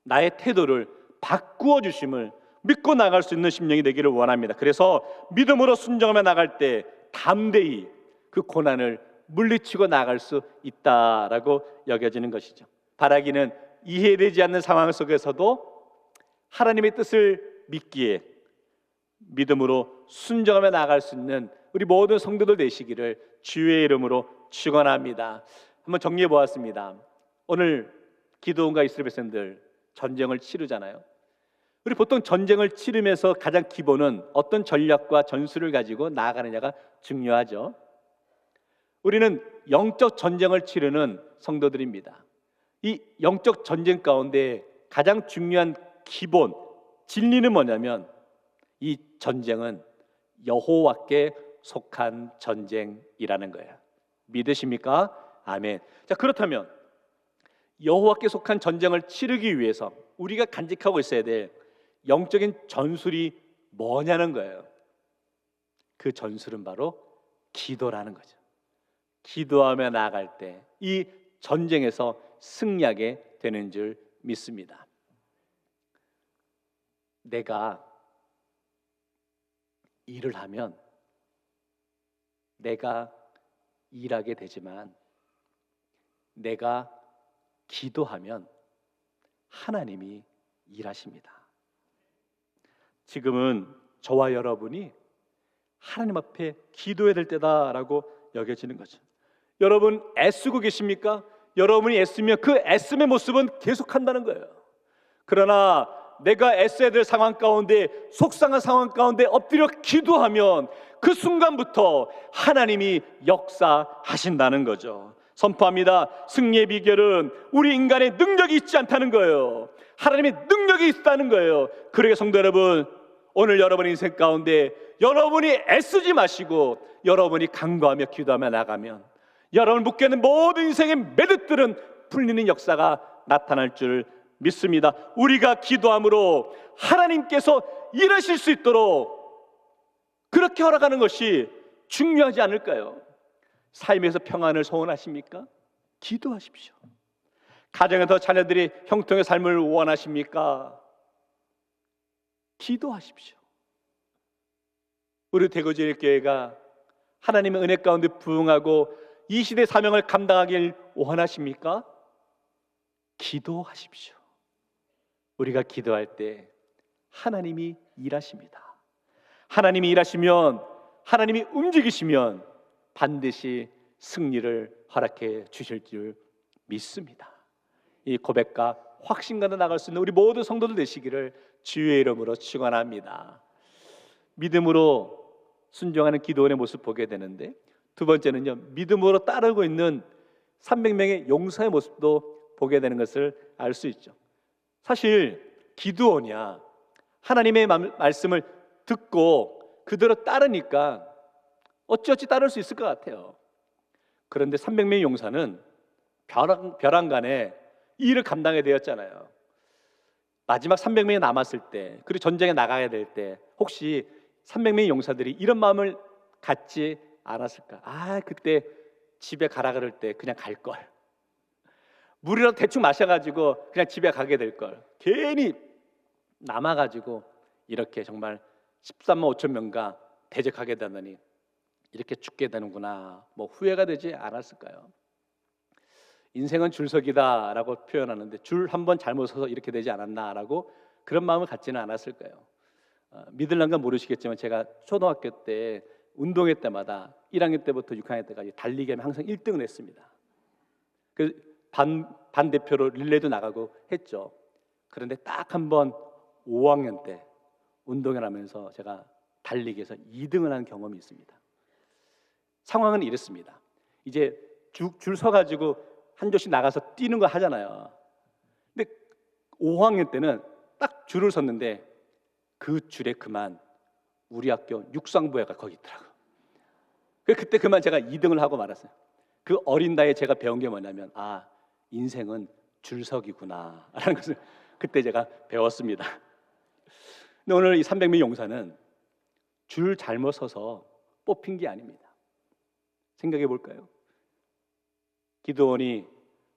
나의 태도를 바꾸어 주심을 믿고 나갈 수 있는 심령이 되기를 원합니다. 그래서 믿음으로 순종하며 나갈 때 담대히 그 고난을 물리치고 나갈 수 있다라고 여겨지는 것이죠. 바라기는 이해되지 않는 상황 속에서도 하나님의 뜻을 믿기에 믿음으로 순종하며 나아갈 수 있는 우리 모든 성도들 되시기를 주의 이름으로 축원합니다. 한번 정리해 보았습니다. 오늘 기드온과 이스라엘 백성들 전쟁을 치르잖아요. 우리 보통 전쟁을 치르면서 가장 기본은 어떤 전략과 전술을 가지고 나아가느냐가 중요하죠. 우리는 영적 전쟁을 치르는 성도들입니다. 이 영적 전쟁 가운데 가장 중요한 기본 진리는 뭐냐면 이 전쟁은 여호와께 속한 전쟁이라는 거예요. 믿으십니까? 아멘. 자, 그렇다면 여호와께 속한 전쟁을 치르기 위해서 우리가 간직하고 있어야 될 영적인 전술이 뭐냐는 거예요. 그 전술은 바로 기도라는 거죠. 기도하며 나아갈 때 이 전쟁에서 승리하게 되는 줄 믿습니다. 내가 일을 하면 내가 일하게 되지만 내가 기도하면 하나님이 일하십니다. 지금은 저와 여러분이 하나님 앞에 기도해야 될 때다라고 여겨지는 거죠. 여러분 애쓰고 계십니까? 여러분이 애쓰면 그 애씀의 모습은 계속한다는 거예요. 그러나 내가 애써야 될 상황 가운데, 속상한 상황 가운데 엎드려 기도하면 그 순간부터 하나님이 역사하신다는 거죠. 선포합니다. 승리의 비결은 우리 인간의 능력이 있지 않다는 거예요. 하나님의 능력이 있다는 거예요. 그러게 성도 여러분, 오늘 여러분의 인생 가운데 여러분이 애쓰지 마시고 여러분이 간구하며 기도하며 나가면 여러분을 묶여 있는 모든 인생의 매듭들은 풀리는 역사가 나타날 줄 믿습니다. 우리가 기도함으로 하나님께서 일하실 수 있도록 그렇게 허락하는 것이 중요하지 않을까요? 삶에서 평안을 소원하십니까? 기도하십시오. 가정에서 자녀들이 형통의 삶을 원하십니까? 기도하십시오. 우리 대구제일교회가 하나님의 은혜 가운데 부응하고 이 시대 사명을 감당하길 원하십니까? 기도하십시오. 우리가 기도할 때 하나님이 일하십니다. 하나님이 일하시면, 하나님이 움직이시면 반드시 승리를 허락해 주실 줄 믿습니다. 이 고백과 확신과도 나갈 수 있는 우리 모든 성도들 되시기를 주의 이름으로 축원합니다. 믿음으로 순종하는 기도원의 모습 보게 되는데, 두 번째는요, 믿음으로 따르고 있는 300명의 용사의 모습도 보게 되는 것을 알 수 있죠. 사실 기드온이야 하나님의 말씀을 듣고 그대로 따르니까 어찌어찌 따를 수 있을 것 같아요. 그런데 300명의 용사는 벼랑간에 이 일을 감당하게 되었잖아요. 마지막 300명이 남았을 때, 그리고 전쟁에 나가야 될 때 혹시 300명의 용사들이 이런 마음을 갖지 않았을까? 그때 집에 가라 그럴 때 그냥 갈 걸, 물이라도 대충 마셔가지고 그냥 집에 가게 될 걸, 괜히 남아가지고 이렇게 정말 13만 5천 명과 대적하게 되더니 이렇게 죽게 되는구나, 뭐 후회가 되지 않았을까요? 인생은 줄서기다라고 표현하는데 줄 한 번 잘못 서서 이렇게 되지 않았나라고 그런 마음을 갖지는 않았을까요? 믿을란가 모르시겠지만 제가 초등학교 때 운동회 때마다 1학년 때부터 6학년 때까지 달리기 하면 항상 1등을 했습니다. 그 반 대표로 릴레이도 나가고 했죠. 그런데 딱 한 번 5학년 때 운동회를 하면서 제가 달리기에서 2등을 한 경험이 있습니다. 상황은 이랬습니다. 이제 줄 서가지고 한 조씩 나가서 뛰는 거 하잖아요. 근데 5학년 때는 딱 줄을 섰는데 그 줄에 그만 우리 학교 육상부회가 거기 있더라고요. 그때 그만 제가 2등을 하고 말았어요. 그 어린 나이에 제가 배운 게 뭐냐면 인생은 줄서기구나 라는 것을 그때 제가 배웠습니다. 근데 오늘 이 300명 용사는 줄 잘못 서서 뽑힌 게 아닙니다. 생각해 볼까요? 기드온이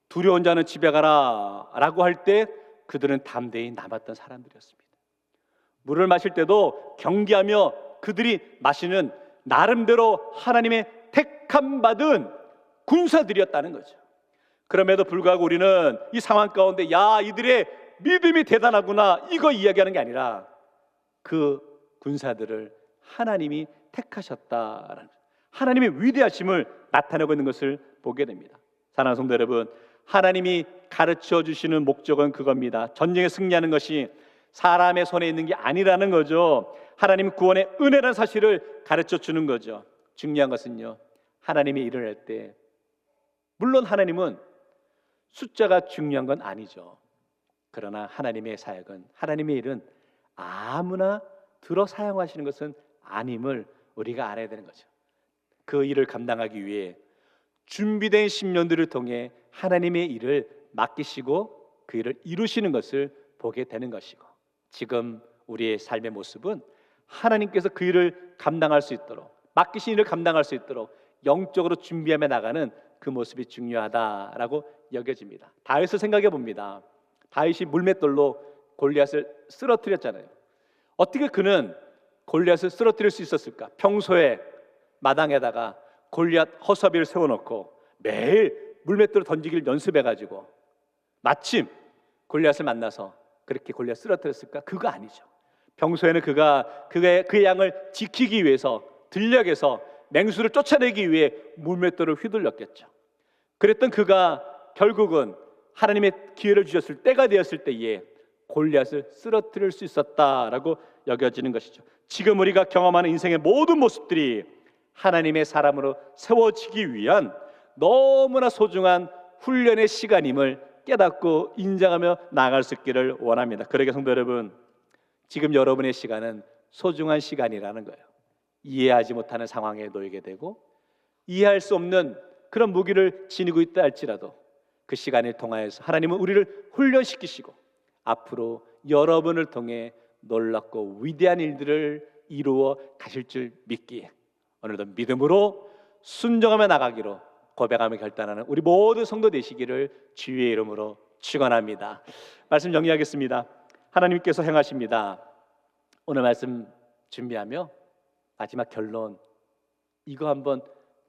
두려운 자는 집에 가라 라고 할 때 그들은 담대히 남았던 사람들이었습니다. 물을 마실 때도 경계하며 그들이 마시는 나름대로 하나님의 택함 받은 군사들이었다는 거죠. 그럼에도 불구하고 우리는 이 상황 가운데 이들의 믿음이 대단하구나 이거 이야기하는 게 아니라 그 군사들을 하나님이 택하셨다라는 하나님의 위대하심을 나타내고 있는 것을 보게 됩니다. 사랑하는 성도 여러분, 하나님이 가르쳐 주시는 목적은 그겁니다. 전쟁에 승리하는 것이 사람의 손에 있는 게 아니라는 거죠. 하나님 구원의 은혜라는 사실을 가르쳐 주는 거죠. 중요한 것은요, 하나님이 일을 할 때 물론 하나님은 숫자가 중요한 건 아니죠. 그러나 하나님의 사역은, 하나님의 일은 아무나 들어 사용하시는 것은 아님을 우리가 알아야 되는 거죠. 그 일을 감당하기 위해 준비된 10년들을 통해 하나님의 일을 맡기시고 그 일을 이루시는 것을 보게 되는 것이고, 지금 우리의 삶의 모습은 하나님께서 그 일을 감당할 수 있도록, 맡기신 일을 감당할 수 있도록 영적으로 준비하며 나가는 그 모습이 중요하다라고 여겨집니다. 다윗을 생각해 봅니다. 다윗이 물맷돌로 골리앗을 쓰러뜨렸잖아요. 어떻게 그는 골리앗을 쓰러뜨릴 수 있었을까? 평소에 마당에다가 골리앗 허사비를 세워놓고 매일 물맷돌을 던지기를 연습해가지고 마침 골리앗을 만나서 그렇게 골리앗 쓰러뜨렸을까? 그거 아니죠. 평소에는 그의 양을 지키기 위해서 들녘에서 맹수를 쫓아내기 위해 물맷돌을 휘둘렀겠죠. 그랬던 그가 결국은 하나님의 기회를 주셨을 때가 되었을 때에 골리앗을 쓰러뜨릴 수 있었다라고 여겨지는 것이죠. 지금 우리가 경험하는 인생의 모든 모습들이 하나님의 사람으로 세워지기 위한 너무나 소중한 훈련의 시간임을 깨닫고 인정하며 나아갈 수 있기를 원합니다. 그러게 성도 여러분, 지금 여러분의 시간은 소중한 시간이라는 거예요. 이해하지 못하는 상황에 놓이게 되고 이해할 수 없는 그런 무기를 지니고 있다 할지라도 그 시간을 통하여서 하나님은 우리를 훈련시키시고 앞으로 여러분을 통해 놀랍고 위대한 일들을 이루어 가실 줄 믿기에 오늘도 믿음으로 순종하며 나가기로 고백하며 결단하는 우리 모든 성도 되시기를 주의 이름으로 축원합니다. 말씀 정리하겠습니다. 하나님께서 행하십니다. 오늘 말씀 준비하며 마지막 결론 이거 한번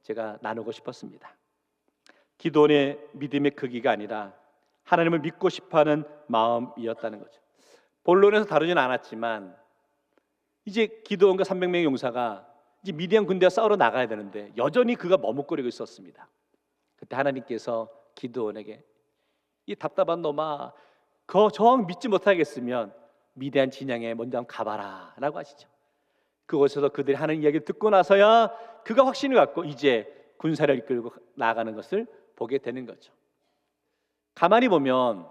제가 나누고 싶었습니다. 기도원의 믿음의 크기가 아니라 하나님을 믿고 싶어하는 마음이었다는 거죠. 본론에서 다루지는 않았지만 이제 기도원과 300명의 용사가 이제 미디안 군대와 싸우러 나가야 되는데 여전히 그가 머뭇거리고 있었습니다. 그때 하나님께서 기도원에게 이 답답한 놈아, 정 믿지 못하겠으면 미디안 진영에 먼저 한번 가봐라 라고 하시죠. 그곳에서 그들이 하는 이야기를 듣고 나서야 그가 확신을 갖고 이제 군사를 이끌고 나아가는 것을 보게 되는 거죠. 가만히 보면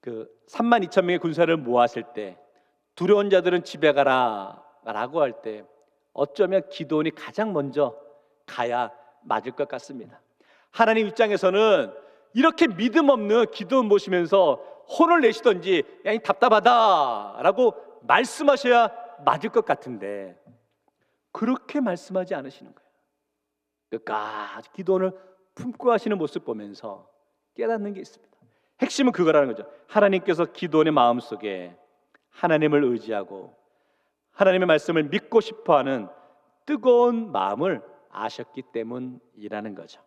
그 32,000명의 군사를 모았을 때 두려운 자들은 집에 가라 라고 할 때 어쩌면 기도원이 가장 먼저 가야 맞을 것 같습니다. 하나님 입장에서는 이렇게 믿음 없는 기도원 보시면서 혼을 내시던지 야, 이 답답하다 라고 말씀하셔야 맞을 것 같은데 그렇게 말씀하지 않으시는 거예요. 끝까지 기도원을 품고 하시는 모습 보면서 깨닫는 게 있습니다. 핵심은 그거라는 거죠. 하나님께서 기도원의 마음속에 하나님을 의지하고 하나님의 말씀을 믿고 싶어하는 뜨거운 마음을 아셨기 때문이라는 거죠.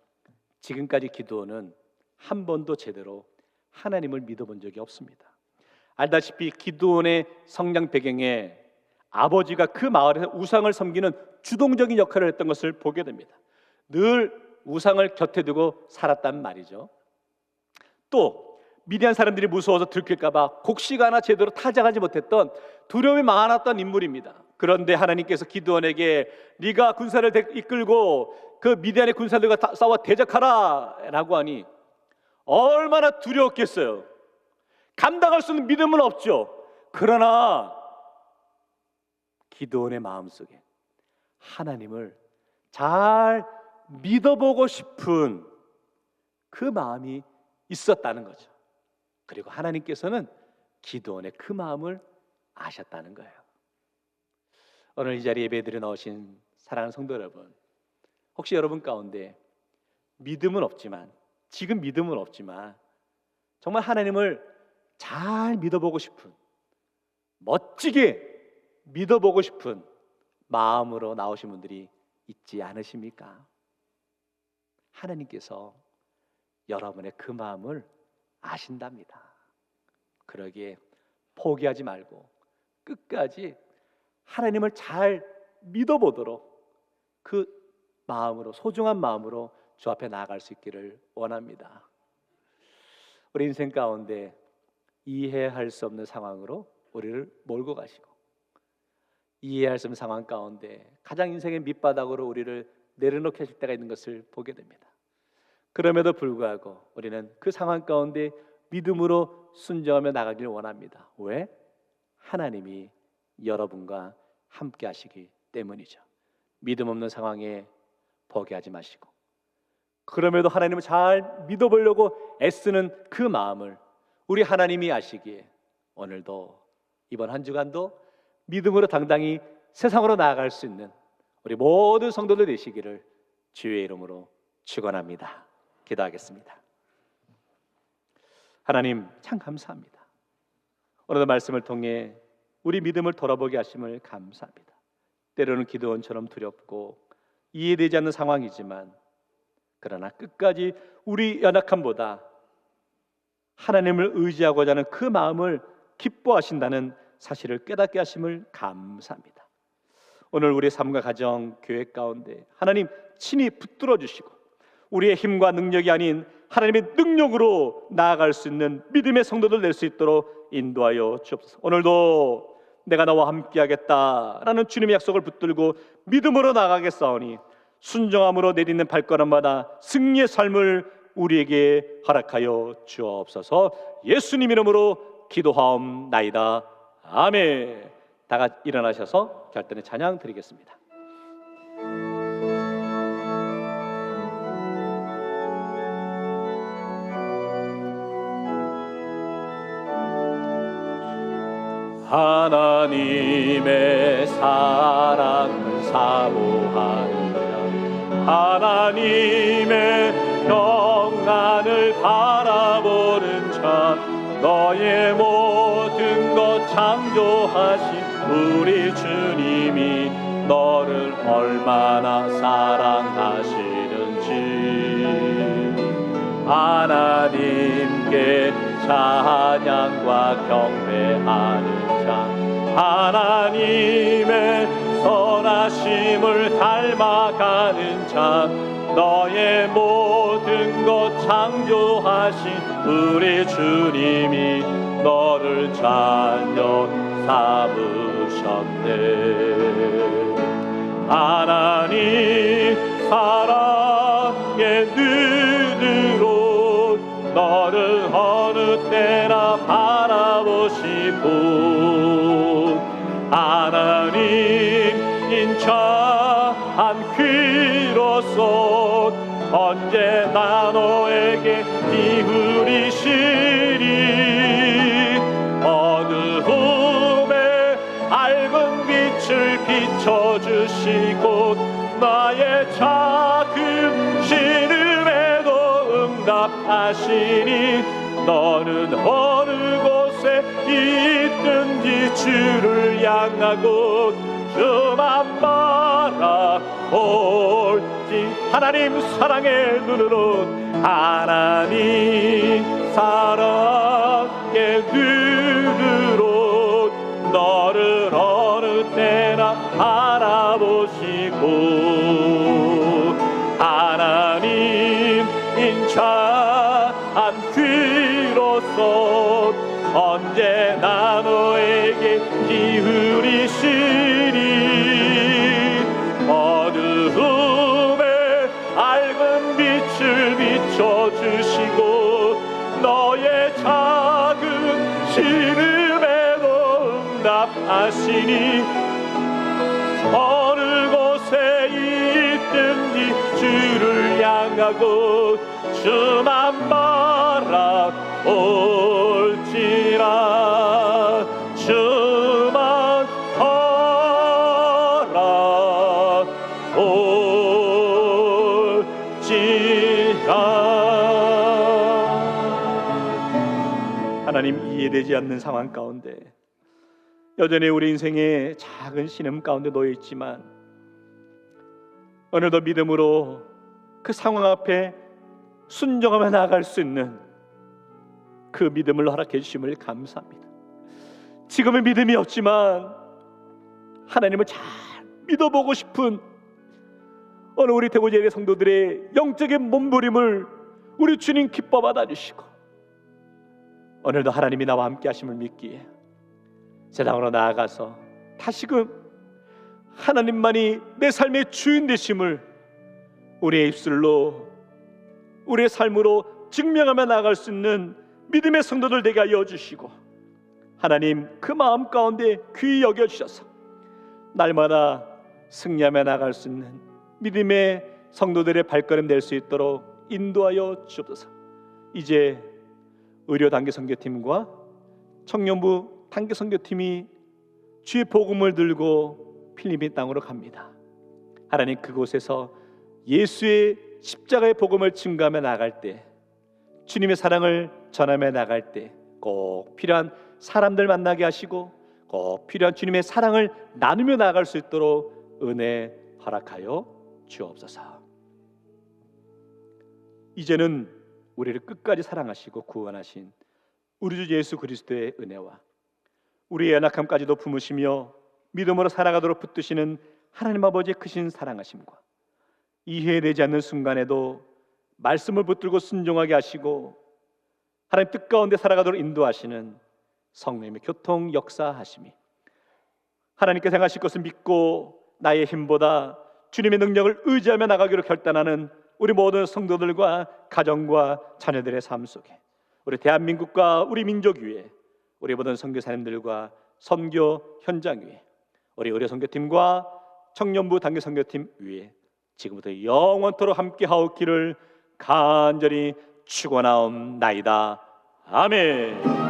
지금까지 기도원은 한 번도 제대로 하나님을 믿어본 적이 없습니다. 알다시피 기도원의 성장 배경에 아버지가 그 마을에서 우상을 섬기는 주동적인 역할을 했던 것을 보게 됩니다. 늘 우상을 곁에 두고 살았단 말이죠. 또 미디안 사람들이 무서워서 들킬까 봐 곡식 하나 제대로 타작하지 못했던 두려움이 많았던 인물입니다. 그런데 하나님께서 기드온에게 네가 군사를 이끌고 그 미디안의 군사들과 싸워 대적하라 라고 하니 얼마나 두려웠겠어요. 감당할 수 있는 믿음은 없죠. 그러나 기드온의 마음속에 하나님을 잘 믿어보고 싶은 그 마음이 있었다는 거죠. 그리고 하나님께서는 기드온의 그 마음을 아셨다는 거예요. 오늘 이 자리에 예배드려 나오신 사랑하는 성도 여러분, 혹시 여러분 가운데 믿음은 없지만, 지금 믿음은 없지만 정말 하나님을 잘 믿어보고 싶은, 멋지게 믿어보고 싶은 마음으로 나오신 분들이 있지 않으십니까? 하나님께서 여러분의 그 마음을 아신답니다. 그러기에 포기하지 말고 끝까지 하나님을 잘 믿어보도록 그 마음으로, 소중한 마음으로 주 앞에 나아갈 수 있기를 원합니다. 우리 인생 가운데 이해할 수 없는 상황으로 우리를 몰고 가시고, 이해할 수 없는 상황 가운데 가장 인생의 밑바닥으로 우리를 내려놓게 하실 때가 있는 것을 보게 됩니다. 그럼에도 불구하고 우리는 그 상황 가운데 믿음으로 순종하며 나가길 원합니다. 왜? 하나님이 여러분과 함께 하시기 때문이죠. 믿음 없는 상황에 포기하지 마시고, 그럼에도 하나님을 잘 믿어보려고 애쓰는 그 마음을 우리 하나님이 아시기에 오늘도, 이번 한 주간도 믿음으로 당당히 세상으로 나아갈 수 있는 우리 모든 성도들 되시기를 주의 이름으로 축원합니다. 기도하겠습니다. 하나님, 참 감사합니다. 오늘도 말씀을 통해 우리 믿음을 돌아보게 하심을 감사합니다. 때로는 기도원처럼 두렵고 이해되지 않는 상황이지만, 그러나 끝까지 우리 연약함보다 하나님을 의지하고자 하는 그 마음을 기뻐하신다는 사실을 깨닫게 하심을 감사합니다. 오늘 우리의 삶과 가정, 교회 가운데 하나님 친히 붙들어 주시고, 우리의 힘과 능력이 아닌 하나님의 능력으로 나아갈 수 있는 믿음의 성도들 될 수 있도록 인도하여 주옵소서. 오늘도 내가 너와 함께하겠다라는 주님의 약속을 붙들고 믿음으로 나아가겠사오니, 순종함으로 내딛는 발걸음마다 승리의 삶을 우리에게 허락하여 주옵소서. 예수님 이름으로 기도하옵나이다. 아멘. 다 같이 일어나셔서 결단의 찬양 드리겠습니다. 하나님의 사랑을 사모하는 자, 하나님의 평안을 바라보는 자, 너의 모든 것 창조하신 우리 주님이 너를 얼마나 사랑하시는지, 하나님께 찬양과 경배하는 자, 하나님의 선하심을 닮아가는 자, 너의 모든 것 창조하신 우리 주님이 너를 자녀 삼으셨네. 하나님 사랑의 눈으로 너를 어느 때나 바라보시고, 하나님 인자한 귀로서 언제나 너에게 기울이시리. 어두움에 밝은 빛을 비춰주시고, 나의 작은 신음에도 응답하시니, 너는 어느 곳에 있든지 주를 향하고 주만 바라볼지. 하나님 사랑의 눈으로, 하나님 사랑의 눈으로 너를 어느 때나 바라보시고, 하나님 인자한 귀로서 언제나 너에게 기울이시리. 어두움에 밝은 빛을 비춰주시고, 너의 작은 신음에도 응답하시니, 어느 곳에 있든지 주를 향하고 주만 바라올지라. 주만 바라올지라. 하나님, 이해되지 않는 상황 가운데 여전히 우리 인생의 작은 신음 가운데 놓여 있지만, 오늘도 믿음으로 그 상황 앞에 순종하며 나아갈 수 있는 그 믿음을 허락해 주심을 감사합니다. 지금은 믿음이 없지만 하나님을 잘 믿어보고 싶은 오늘 우리 대구제 예배 성도들의 영적인 몸부림을 우리 주님 기뻐 받아주시고, 오늘도 하나님이 나와 함께 하심을 믿기에 세상으로 나아가서 다시금 하나님만이 내 삶의 주인 되심을 우리의 입술로, 우리의 삶으로 증명하며 나아갈 수 있는 믿음의 성도들 되게 하여 주시고, 하나님 그 마음 가운데 귀히 여겨주셔서 날마다 승리하며 나아갈 수 있는 믿음의 성도들의 발걸음 될 수 있도록 인도하여 주옵소서. 이제 의료 단계 선교팀과 청년부 단계 선교팀이 주의 복음을 들고 필리핀 땅으로 갑니다. 하나님, 그곳에서 예수의 십자가의 복음을 증거하며 나갈 때, 주님의 사랑을 전하며 나갈 때 꼭 필요한 사람들 만나게 하시고 꼭 필요한 주님의 사랑을 나누며 나아갈 수 있도록 은혜 허락하여 주옵소서. 이제는 우리를 끝까지 사랑하시고 구원하신 우리 주 예수 그리스도의 은혜와 우리의 연약함까지도 품으시며 믿음으로 살아가도록 붙드시는 하나님 아버지의 크신 사랑하심과 이해되지 않는 순간에도 말씀을 붙들고 순종하게 하시고 하나님 뜻 가운데 살아가도록 인도하시는 성령님의 교통 역사하심이, 하나님께서 행하실 것을 믿고 나의 힘보다 주님의 능력을 의지하며 나가기로 결단하는 우리 모든 성도들과 가정과 자녀들의 삶 속에, 우리 대한민국과 우리 민족 위에, 우리 모든 선교사님들과 선교 현장 위에, 우리 의료 선교팀과 청년부 단계 선교팀 위에 지금부터 영원토록 함께 하옵기를 간절히 축원하옵나이다. 아멘.